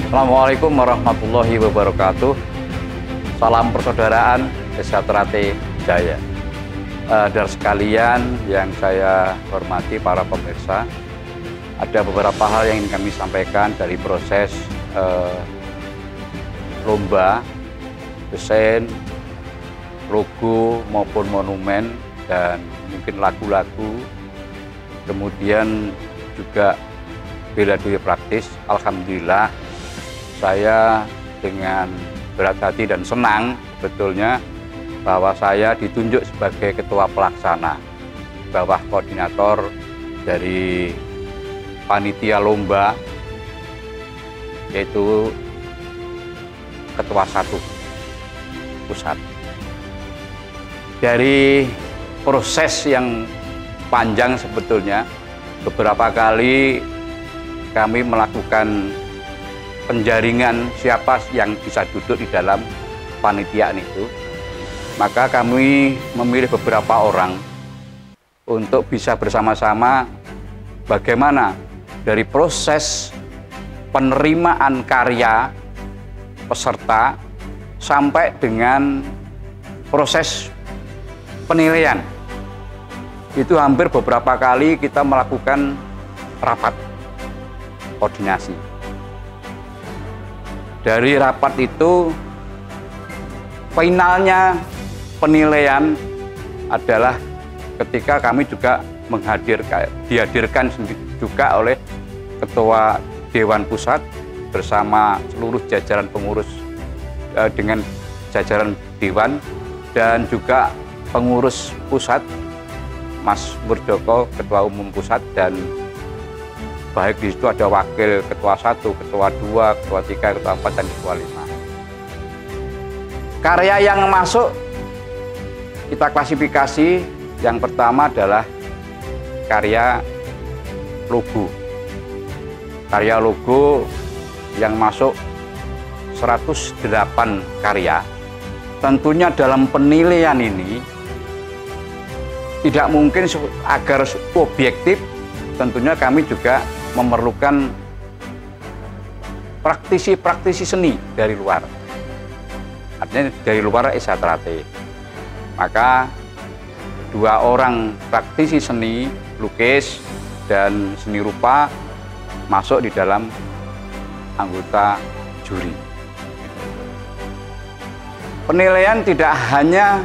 Assalamualaikum warahmatullahi wabarakatuh. Salam persaudaraan, Sejahtera Jaya. Saudara sekalian yang saya hormati, para pemirsa, ada beberapa hal yang ingin kami sampaikan dari proses lomba, desain, logo maupun monumen, dan mungkin lagu-lagu, kemudian juga bela diri praktis. Alhamdulillah, saya dengan berat hati dan senang sebetulnya bahwa saya ditunjuk sebagai ketua pelaksana bawah koordinator dari panitia lomba, yaitu ketua 1 pusat. Dari proses yang panjang sebetulnya, beberapa kali kami melakukan penjaringan siapa yang bisa duduk di dalam panitiaan itu. Maka kami memilih beberapa orang untuk bisa bersama-sama bagaimana dari proses penerimaan karya peserta sampai dengan proses penilaian. Itu hampir beberapa kali kita melakukan rapat koordinasi. Dari rapat itu, finalnya penilaian adalah ketika kami juga dihadirkan juga oleh Ketua Dewan Pusat bersama seluruh jajaran pengurus dengan jajaran Dewan, dan juga pengurus pusat, Mas Murdoko, Ketua Umum Pusat, dan baik di situ ada wakil ketua 1, ketua 2, ketua 3, ketua 4, dan ketua 5. Karya yang masuk kita klasifikasi, yang pertama adalah karya logo. Karya logo yang masuk 108 karya. Tentunya dalam penilaian ini tidak mungkin agar objektif, tentunya kami juga memerlukan praktisi-praktisi seni dari luar, artinya dari luar Sejahtera. Maka 2 orang praktisi seni, lukis dan seni rupa masuk di dalam anggota juri. Penilaian tidak hanya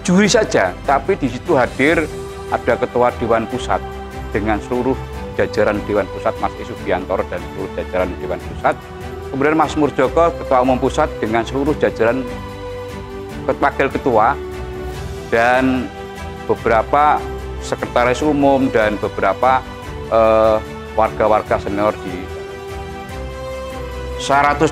juri saja, tapi di situ hadir ada Ketua Dewan Pusat dengan seluruh jajaran Dewan Pusat, Mas Isubiantoro dan seluruh jajaran Dewan Pusat. Kemudian Mas Murdoko, Ketua Umum Pusat dengan seluruh jajaran wakil ketua, dan beberapa sekretaris umum dan beberapa warga-warga senior di 108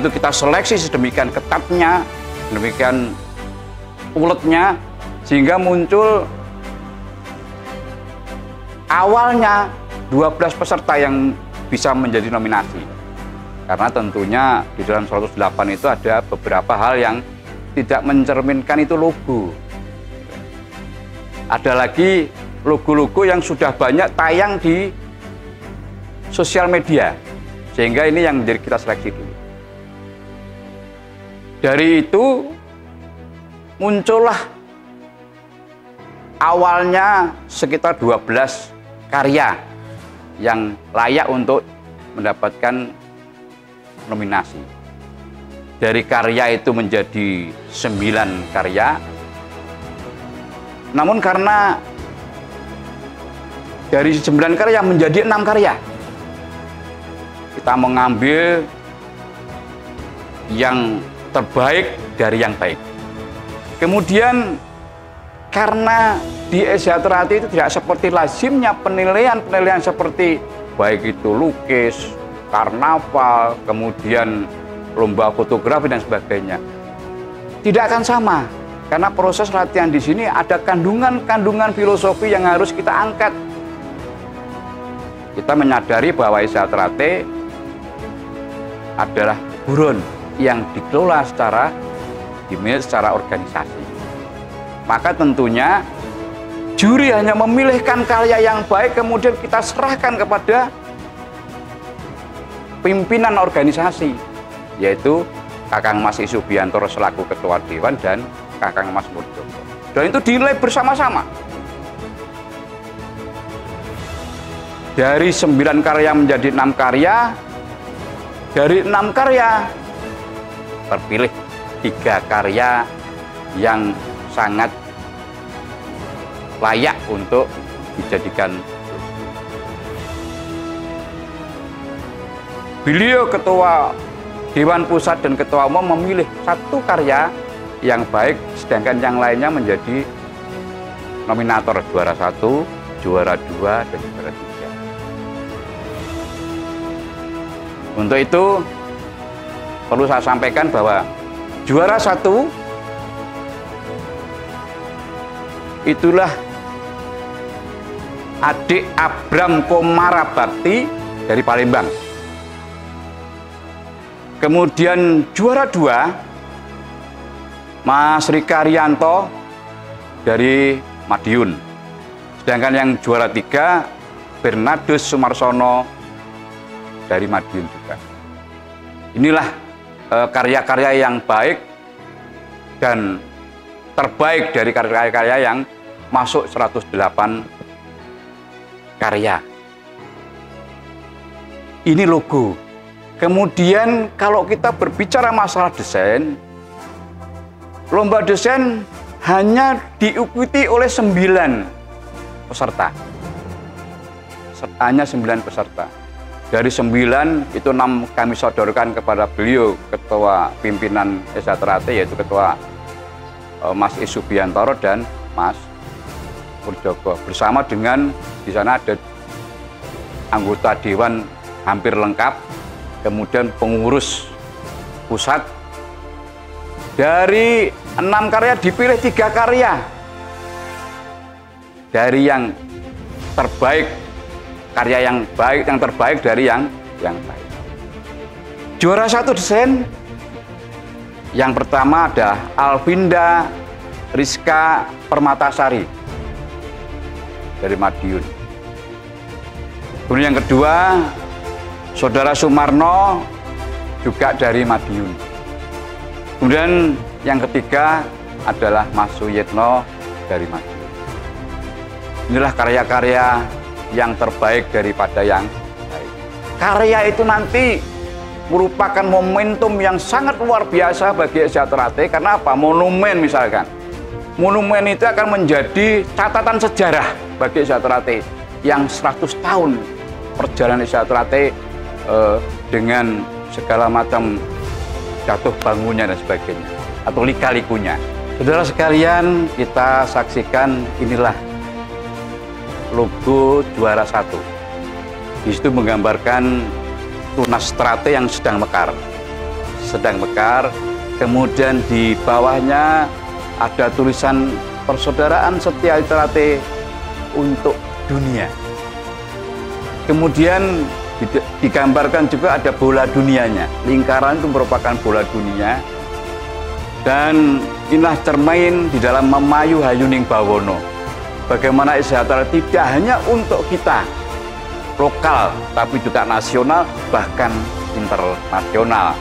itu kita seleksi sedemikian ketatnya, demikian uletnya, sehingga muncul awalnya 12 peserta yang bisa menjadi nominasi. Karena tentunya di dalam 108 itu ada beberapa hal yang tidak mencerminkan itu logo. Ada lagi logo-logo yang sudah banyak tayang di sosial media, sehingga ini yang menjadi kita seleksi dulu. Dari itu muncullah awalnya sekitar 12 karya yang layak untuk mendapatkan nominasi. Dari karya itu menjadi 9 karya. Namun karena dari 9 karya menjadi 6 karya, kita mengambil yang terbaik dari yang baik. Kemudian karena di Sejahtera itu tidak seperti lazimnya penilaian seperti baik itu lukis, karnaval, kemudian lomba fotografi dan sebagainya. Tidak akan sama, karena proses latihan di sini ada kandungan filosofi yang harus kita angkat. Kita menyadari bahwa Sejahtera adalah buron yang dikelola secara organisasi. Maka tentunya juri hanya memilihkan karya yang baik, kemudian kita serahkan kepada pimpinan organisasi, yaitu Kakang Mas Isubiantoro selaku Ketua Dewan dan Kakang Mas Murdoko. Dan itu dinilai bersama-sama. Dari 9 karya menjadi 6 karya, dari 6 karya terpilih 3 karya yang sangat layak untuk dijadikan. Beliau Ketua Dewan Pusat dan Ketua Umum memilih 1 karya yang baik, sedangkan yang lainnya menjadi nominator juara 1, juara 2, dan juara 3. Untuk itu perlu saya sampaikan bahwa juara 1 itulah adik Abram Komara Bakti dari Palembang. Kemudian juara 2 Mas Rika Rianto dari Madiun. Sedangkan yang juara 3 Bernardus Sumarsono dari Madiun juga. Inilah karya-karya yang baik dan terbaik dari karya-karya yang masuk 108 karya. Ini logo. Kemudian kalau kita berbicara masalah desain, lomba desain hanya diikuti oleh 9 peserta. Hanya 9 peserta. Dari 9 itu 6 kami sodorkan kepada beliau Ketua Pimpinan SHTRAT, yaitu Ketua Mas Isubiantoro dan Mas Murdoko. Bersama dengan di sana ada anggota dewan hampir lengkap, kemudian pengurus pusat. Dari 6 karya dipilih 3 karya dari yang terbaik, karya yang baik, yang terbaik dari yang baik. Juara 1 desain yang pertama ada Alvinda Rizka Permatasari dari Madiun. Kemudian yang kedua Saudara Sumarno juga dari Madiun. Kemudian yang ketiga adalah Mas Suyitno dari Madiun. Inilah karya-karya yang terbaik daripada yang baik. Karya itu nanti merupakan momentum yang sangat luar biasa bagi SHTRAT. Karena apa? Monumen misalkan. Monumen itu akan menjadi catatan sejarah bagi SHTRAT yang 100 tahun perjalanan SHTRAT dengan segala macam jatuh bangunnya dan sebagainya, atau lika-likunya. Saudara sekalian, kita saksikan inilah logo juara 1. Di situ menggambarkan tunas Trate yang sedang mekar. Kemudian di bawahnya ada tulisan Persaudaraan Setia Trate untuk Dunia. Kemudian digambarkan juga ada bola dunianya. Lingkaran itu merupakan bola dunia. Dan inilah cermin di dalam Memayu Hayuning Bawono. Bagaimana SHTRAT tidak hanya untuk kita lokal, tapi juga nasional, bahkan internasional.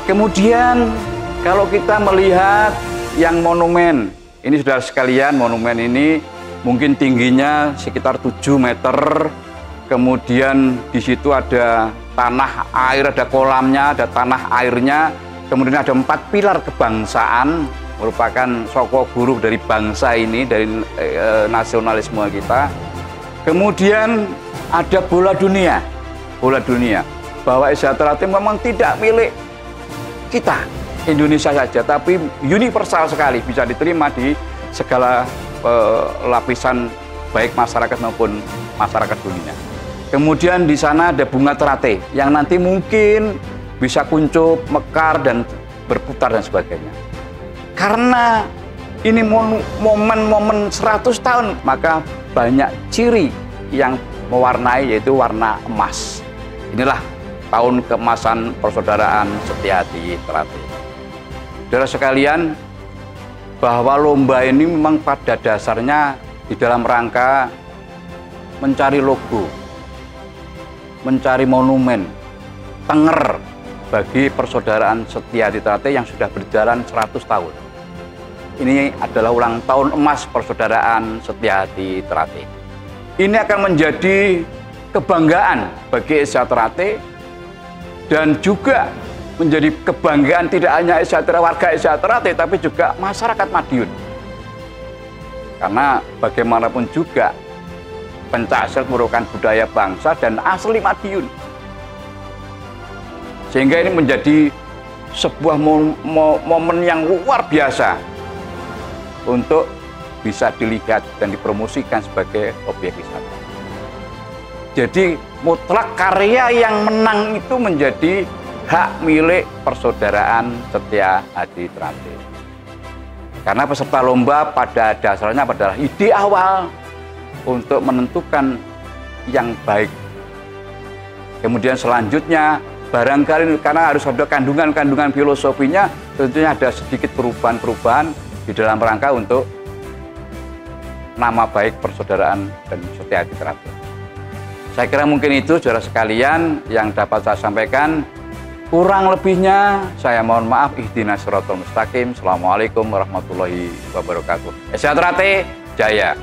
Kemudian kalau kita melihat yang monumen, ini saudara sekalian, monumen ini mungkin tingginya sekitar 7 meter, kemudian di situ ada tanah air, ada kolamnya, ada tanah airnya, kemudian ada 4 pilar kebangsaan, merupakan soko guru dari bangsa ini, dari nasionalisme kita. Kemudian ada bola dunia, bahwa SHTRAT memang tidak milik kita, Indonesia saja, tapi universal sekali, bisa diterima di segala lapisan baik masyarakat maupun masyarakat dunia. Kemudian di sana ada bunga terate yang nanti mungkin bisa kuncup, mekar, dan berputar dan sebagainya. Karena ini momen-momen 100 tahun, maka banyak ciri yang mewarnai, yaitu warna emas. Inilah tahun keemasan Persaudaraan Setia Hati Trate. Saudara sekalian, bahwa lomba ini memang pada dasarnya di dalam rangka mencari logo, mencari monumen tenger bagi persaudaraan Setia Hati Trate yang sudah berjalan 100 tahun. Ini adalah ulang tahun emas persaudaraan Setia Hati Trate. Ini akan menjadi kebanggaan bagi Esa Trate dan juga menjadi kebanggaan tidak hanya warga Esa Trate tapi juga masyarakat Madiun. Karena bagaimanapun juga Pencak Silat merupakan budaya bangsa dan asli Madiun. Sehingga ini menjadi sebuah momen yang luar biasa untuk bisa dilihat dan dipromosikan sebagai objek wisata. Jadi mutlak karya yang menang itu menjadi hak milik persaudaraan Setia Hati Trate. Karena peserta lomba pada dasarnya adalah ide awal untuk menentukan yang baik. Kemudian selanjutnya barangkali karena harus ada kandungan-kandungan filosofinya, tentunya ada sedikit perubahan-perubahan di dalam rangka untuk nama baik persaudaraan dan Setia Hati Trate. Saya kira mungkin itu saudara sekalian yang dapat saya sampaikan. Kurang lebihnya saya mohon maaf. Ihdinas siratal mustaqim. Assalamualaikum warahmatullahi wabarakatuh. Esa Trate Jaya.